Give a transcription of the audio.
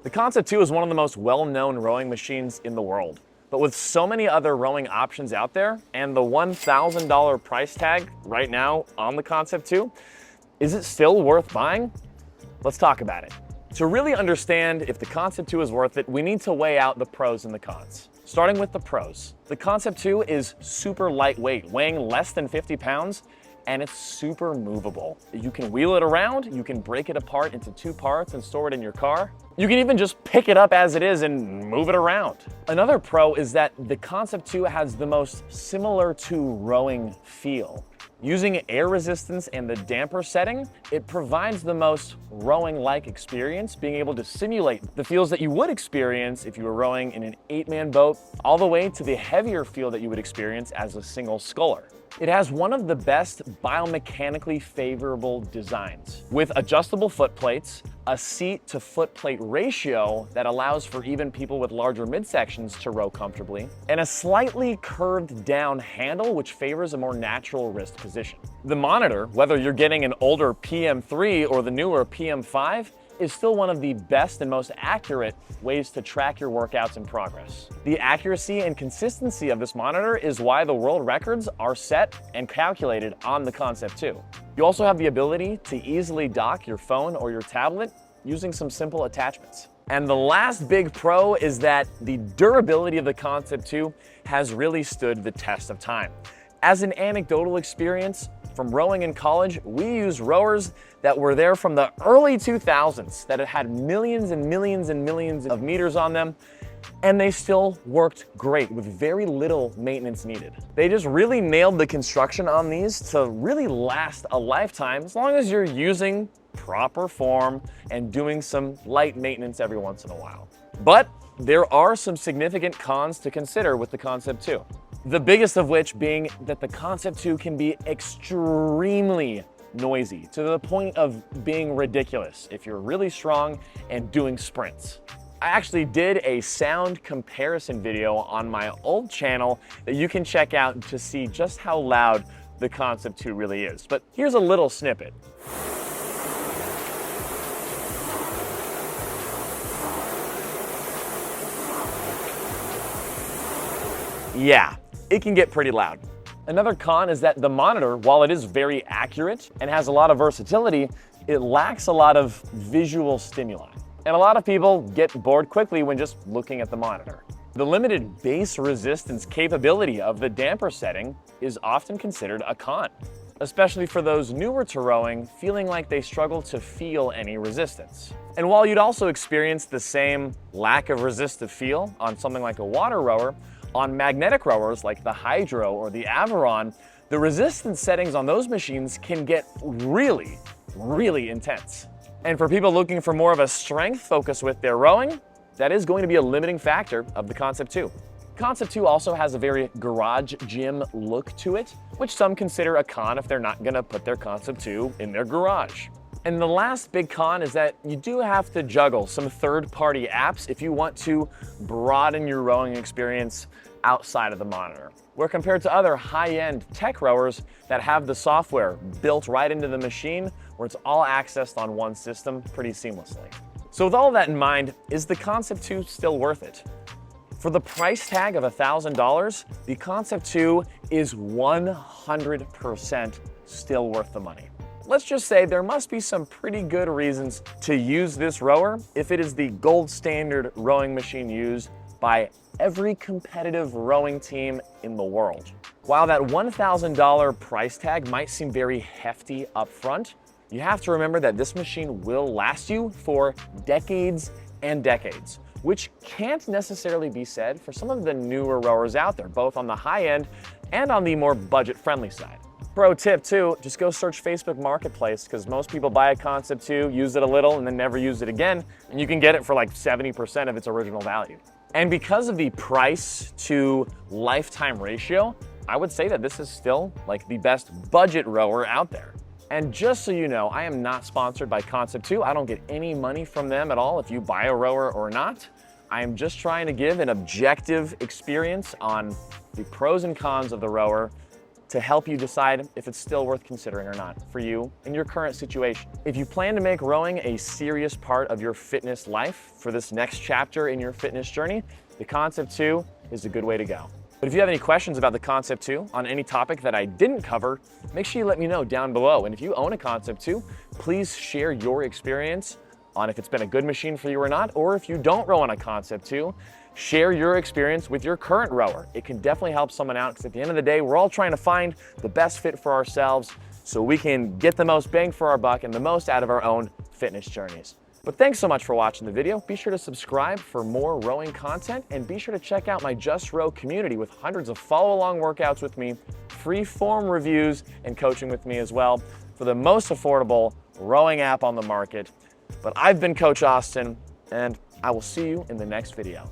The Concept2 is one of the most well-known rowing machines in the world. But with so many other rowing options out there and the $1,000 price tag right now on the Concept2, is it still worth buying? Let's talk about it. To really understand if the Concept2 is worth it, we need to weigh out the pros and the cons. Starting with the pros. The Concept2 is super lightweight, weighing less than 50 pounds, and it's super movable. You can wheel it around, you can break it apart into 2 parts and store it in your car. You can even just pick it up as it is and move it around. Another pro is that the Concept2 has the most similar to rowing feel. Using air resistance and the damper setting, it provides the most rowing-like experience, being able to simulate the feels that you would experience if you were rowing in an 8-man boat, all the way to the heavier feel that you would experience as a single sculler. It has one of the best biomechanically favorable designs, with adjustable foot plates, a seat to foot plate ratio that allows for even people with larger midsections to row comfortably, and a slightly curved down handle which favors a more natural wrist position. The monitor, whether you're getting an older PM3 or the newer PM5, is still one of the best and most accurate ways to track your workouts and progress. The accuracy and consistency of this monitor is why the world records are set and calculated on the Concept2. You also have the ability to easily dock your phone or your tablet using some simple attachments. And the last big pro is that the durability of the Concept2 has really stood the test of time. As an anecdotal experience, from rowing in college, we used rowers that were there from the early 2000s that had millions and millions and millions of meters on them, and they still worked great with very little maintenance needed. They just really nailed the construction on these to really last a lifetime as long as you're using proper form and doing some light maintenance every once in a while. But there are some significant cons to consider with the Concept2. The biggest of which being that the Concept2 can be extremely noisy to the point of being ridiculous if you're really strong and doing sprints. I actually did a sound comparison video on my old channel that you can check out to see just how loud the Concept2 really is. But here's a little snippet. Yeah, it can get pretty loud. Another con is that the monitor, while it is very accurate and has a lot of versatility, it lacks a lot of visual stimuli. And a lot of people get bored quickly when just looking at the monitor. The limited base resistance capability of the damper setting is often considered a con, especially for those newer to rowing feeling like they struggle to feel any resistance. And while you'd also experience the same lack of resistive feel on something like a WaterRower, on magnetic rowers like the Hydrow or the Aviron, the resistance settings on those machines can get really, really intense. And for people looking for more of a strength focus with their rowing, that is going to be a limiting factor of the Concept2. Concept2 also has a very garage gym look to it, which some consider a con if they're not gonna put their Concept2 in their garage. And the last big con is that you do have to juggle some third-party apps if you want to broaden your rowing experience outside of the monitor. Where compared to other high-end tech rowers that have the software built right into the machine, where it's all accessed on one system pretty seamlessly. So with all of that in mind, is the Concept2 still worth it? For the price tag of $1,000, the Concept2 is 100% still worth the money. Let's just say there must be some pretty good reasons to use this rower if it is the gold standard rowing machine used by every competitive rowing team in the world. While that $1,000 price tag might seem very hefty up front, you have to remember that this machine will last you for decades and decades, which can't necessarily be said for some of the newer rowers out there, both on the high end and on the more budget-friendly side. Pro tip too, just go search Facebook Marketplace because most people buy a Concept2, use it a little, and then never use it again, and you can get it for like 70% of its original value. And because of the price to lifetime ratio, I would say that this is still like the best budget rower out there. And just so you know, I am not sponsored by Concept2. I don't get any money from them at all if you buy a rower or not. I am just trying to give an objective experience on the pros and cons of the rower to help you decide if it's still worth considering or not for you in your current situation. If you plan to make rowing a serious part of your fitness life for this next chapter in your fitness journey, the Concept2 is a good way to go. But if you have any questions about the Concept2 on any topic that I didn't cover, make sure you let me know down below. And if you own a Concept2, please share your experience on if it's been a good machine for you or not, or if you don't row on a Concept2, share your experience with your current rower. It can definitely help someone out because at the end of the day, we're all trying to find the best fit for ourselves so we can get the most bang for our buck and the most out of our own fitness journeys. But thanks so much for watching the video. Be sure to subscribe for more rowing content and be sure to check out my Just Row community with hundreds of follow-along workouts with me, free form reviews, and coaching with me as well for the most affordable rowing app on the market. But I've been Coach Austin, and I will see you in the next video.